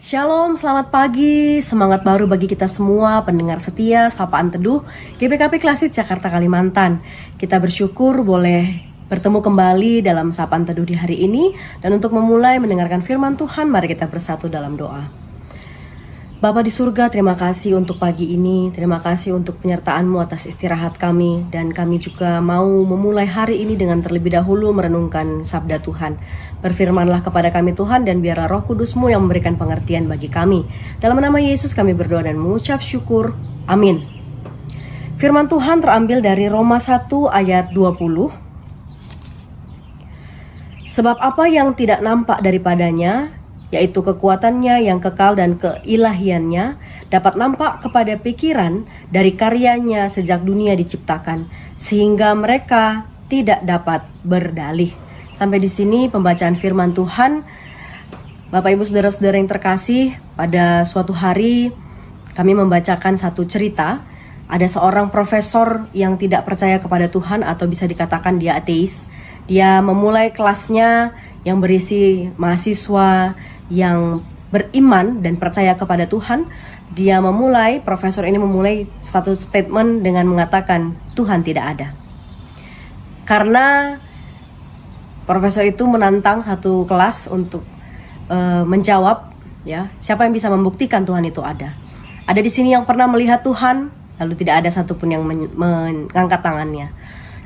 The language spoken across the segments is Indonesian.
Shalom, selamat pagi, semangat baru bagi kita semua pendengar setia Sapaan Teduh GBKP Klasis Jakarta Kalimantan. Kita bersyukur boleh bertemu kembali dalam Sapaan Teduh di hari ini. Dan untuk memulai mendengarkan firman Tuhan, mari kita bersatu dalam doa. Bapa di surga, terima kasih untuk pagi ini. Terima kasih untuk penyertaan-Mu atas istirahat kami. Dan kami juga mau memulai hari ini dengan terlebih dahulu merenungkan sabda Tuhan. Berfirmanlah kepada kami Tuhan, dan biarlah Roh Kudus-Mu yang memberikan pengertian bagi kami. Dalam nama Yesus kami berdoa dan mengucap syukur. Amin. Firman Tuhan terambil dari Roma 1 ayat 20. Sebab apa yang tidak nampak daripadanya, yaitu kekuatannya yang kekal dan keilahiannya, dapat nampak kepada pikiran dari karyanya sejak dunia diciptakan, sehingga mereka tidak dapat berdalih. Sampai di sini pembacaan firman Tuhan. Bapak Ibu Saudara-saudara yang terkasih, pada suatu hari kami membacakan satu cerita. Ada seorang profesor yang tidak percaya kepada Tuhan, atau bisa dikatakan dia ateis. Dia memulai kelasnya yang berisi mahasiswa yang beriman dan percaya kepada Tuhan. Profesor ini memulai satu statement dengan mengatakan Tuhan tidak ada. Karena profesor itu menantang satu kelas untuk menjawab, ya, siapa yang bisa membuktikan Tuhan itu ada. Ada di sini yang pernah melihat Tuhan, lalu tidak ada satupun yang mengangkat tangannya.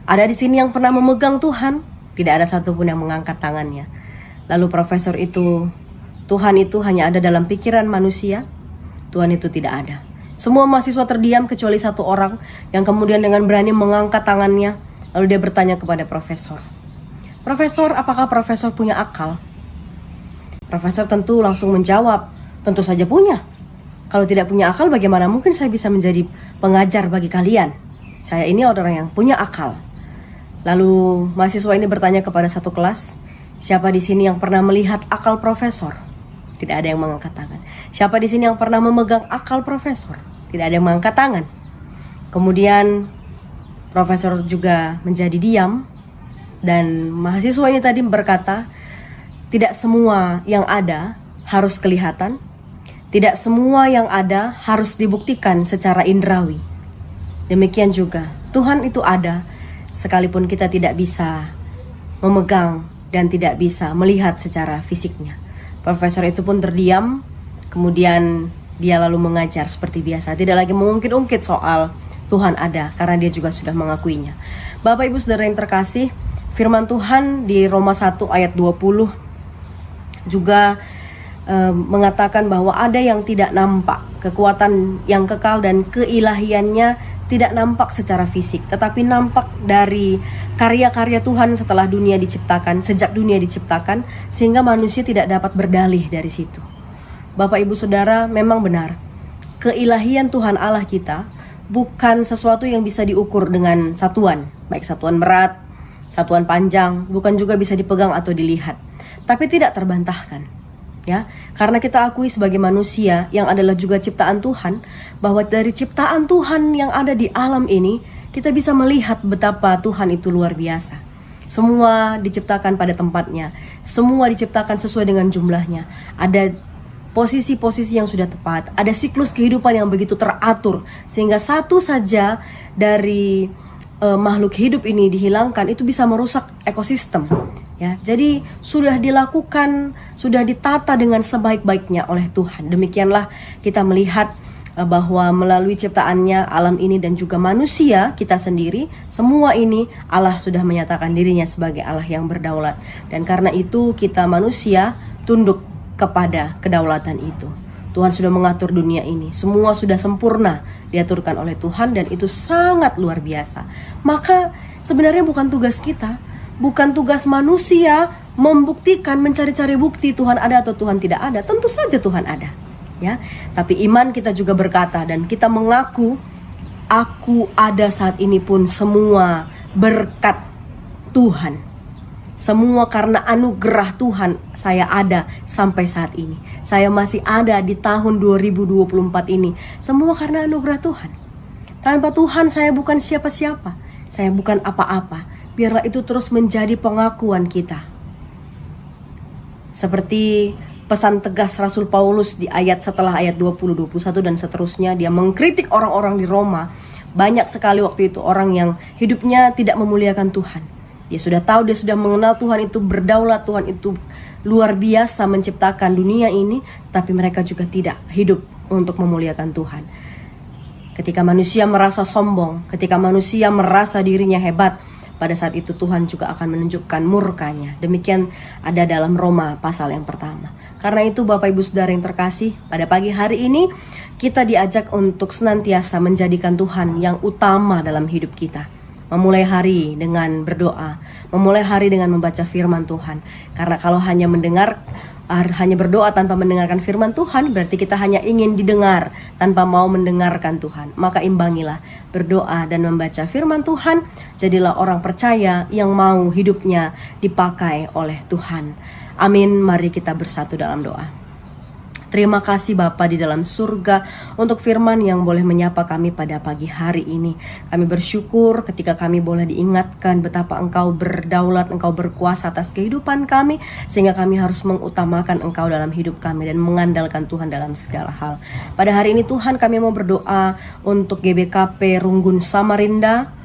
Ada di sini yang pernah memegang Tuhan, tidak ada satupun yang mengangkat tangannya. Lalu profesor itu, Tuhan itu hanya ada dalam pikiran manusia. Tuhan itu tidak ada. Semua mahasiswa terdiam kecuali satu orang yang kemudian dengan berani mengangkat tangannya. Lalu dia bertanya kepada profesor, "Profesor, apakah profesor punya akal?" Profesor tentu langsung menjawab, "Tentu saja punya. Kalau tidak punya akal, bagaimana mungkin saya bisa menjadi pengajar bagi kalian? Saya ini orang yang punya akal." Lalu mahasiswa ini bertanya kepada satu kelas, "Siapa di sini yang pernah melihat akal profesor?" Tidak ada yang mengangkat tangan. "Siapa di sini yang pernah memegang akal profesor?" Tidak ada yang mengangkat tangan. Kemudian profesor juga menjadi diam, dan mahasiswa ini tadi berkata, "Tidak semua yang ada harus kelihatan. Tidak semua yang ada harus dibuktikan secara indrawi. Demikian juga Tuhan itu ada, sekalipun kita tidak bisa memegang dan tidak bisa melihat secara fisiknya." Profesor itu pun terdiam, kemudian dia lalu mengajar seperti biasa. Tidak lagi mengungkit-ungkit soal Tuhan ada, karena dia juga sudah mengakuinya. Bapak Ibu Saudara yang terkasih, firman Tuhan di Roma 1 ayat 20 juga mengatakan bahwa ada yang tidak nampak, kekuatan yang kekal dan keilahiannya tidak nampak secara fisik, tetapi nampak dari karya-karya Tuhan setelah dunia diciptakan, sejak dunia diciptakan, sehingga manusia tidak dapat berdalih dari situ. Bapak Ibu Saudara, memang benar, keilahian Tuhan Allah kita bukan sesuatu yang bisa diukur dengan satuan, baik satuan berat, satuan panjang, bukan juga bisa dipegang atau dilihat, tapi tidak terbantahkan. Ya, karena kita akui sebagai manusia yang adalah juga ciptaan Tuhan, bahwa dari ciptaan Tuhan yang ada di alam ini, kita bisa melihat betapa Tuhan itu luar biasa. Semua diciptakan pada tempatnya, semua diciptakan sesuai dengan jumlahnya. Ada posisi-posisi yang sudah tepat, ada siklus kehidupan yang begitu teratur, sehingga satu saja dari makhluk hidup ini dihilangkan, itu bisa merusak ekosistem. Ya, jadi sudah dilakukan, sudah ditata dengan sebaik-baiknya oleh Tuhan. Demikianlah kita melihat bahwa melalui ciptaannya, alam ini dan juga manusia kita sendiri, semua ini Allah sudah menyatakan dirinya sebagai Allah yang berdaulat. Dan karena itu kita manusia tunduk kepada kedaulatan itu. Tuhan sudah mengatur dunia ini, semua sudah sempurna diaturkan oleh Tuhan, dan itu sangat luar biasa. Maka sebenarnya bukan tugas kita, bukan tugas manusia membuktikan, mencari-cari bukti Tuhan ada atau Tuhan tidak ada. Tentu saja Tuhan ada, ya. Tapi iman kita juga berkata, dan kita mengaku, "Aku ada saat ini pun semua berkat Tuhan. Semua karena anugerah Tuhan saya ada sampai saat ini. Saya masih ada di tahun 2024 ini. Semua karena anugerah Tuhan. Tanpa Tuhan saya bukan siapa-siapa. Saya bukan apa-apa." Biarlah itu terus menjadi pengakuan kita. Seperti pesan tegas Rasul Paulus di ayat setelah ayat 20, 21 dan seterusnya. Dia mengkritik orang-orang di Roma. Banyak sekali waktu itu orang yang hidupnya tidak memuliakan Tuhan. Dia sudah tahu, dia sudah mengenal Tuhan itu berdaulat, Tuhan itu luar biasa menciptakan dunia ini, tapi mereka juga tidak hidup untuk memuliakan Tuhan. Ketika manusia merasa sombong, ketika manusia merasa dirinya hebat, pada saat itu Tuhan juga akan menunjukkan murkanya. Demikian ada dalam Roma pasal yang pertama. Karena itu Bapak Ibu Saudara yang terkasih, pada pagi hari ini kita diajak untuk senantiasa menjadikan Tuhan yang utama dalam hidup kita. Memulai hari dengan berdoa, memulai hari dengan membaca firman Tuhan. Karena kalau hanya berdoa tanpa mendengarkan firman Tuhan, berarti kita hanya ingin didengar tanpa mau mendengarkan Tuhan. Maka imbangilah berdoa dan membaca firman Tuhan. Jadilah orang percaya yang mau hidupnya dipakai oleh Tuhan. Amin. Mari kita bersatu dalam doa. Terima kasih Bapa di dalam surga untuk firman yang boleh menyapa kami pada pagi hari ini. Kami bersyukur ketika kami boleh diingatkan betapa Engkau berdaulat, Engkau berkuasa atas kehidupan kami, sehingga kami harus mengutamakan Engkau dalam hidup kami dan mengandalkan Tuhan dalam segala hal. Pada hari ini Tuhan, kami mau berdoa untuk GBKP Runggun Samarinda,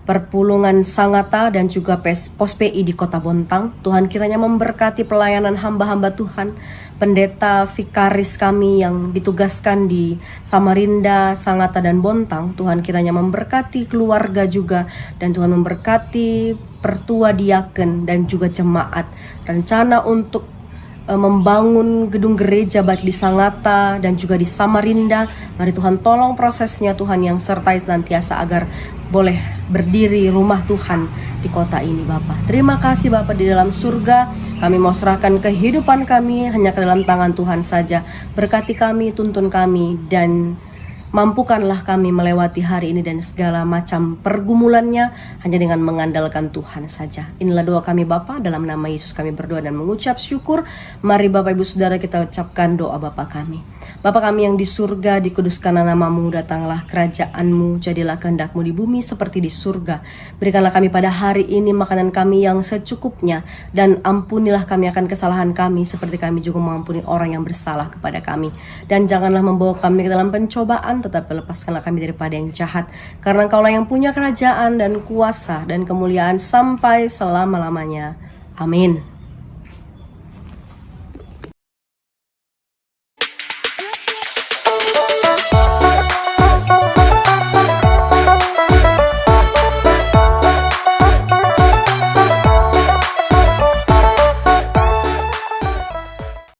Perpulungan Sangatta, dan juga Pos PI di Kota Bontang. Tuhan kiranya memberkati pelayanan hamba-hamba Tuhan, pendeta vikaris kami yang ditugaskan di Samarinda, Sangatta, dan Bontang. Tuhan kiranya memberkati keluarga juga, dan Tuhan memberkati pertua diaken dan juga jemaat. Rencana untuk membangun gedung gereja baik di Sangatta dan juga di Samarinda, mari Tuhan tolong prosesnya Tuhan, yang sertai senantiasa agar boleh berdiri rumah Tuhan di kota ini Bapa. Terima kasih Bapa di dalam surga. Kami mau serahkan kehidupan kami hanya ke dalam tangan Tuhan saja. Berkati kami, tuntun kami, dan mampukanlah kami melewati hari ini dan segala macam pergumulannya hanya dengan mengandalkan Tuhan saja. Inilah doa kami Bapa, dalam nama Yesus kami berdoa dan mengucap syukur. Mari Bapak Ibu Saudara kita ucapkan doa Bapa kami. Bapa kami yang di surga, dikuduskanlah namamu, datanglah kerajaanmu, jadilah kehendak-mu di bumi seperti di surga. Berikanlah kami pada hari ini makanan kami yang secukupnya, dan ampunilah kami akan kesalahan kami seperti kami juga mengampuni orang yang bersalah kepada kami. Dan janganlah membawa kami ke dalam pencobaan, tetapi lepaskanlah kami daripada yang jahat. Karena Engkaulah yang punya kerajaan dan kuasa dan kemuliaan sampai selama-lamanya. Amin.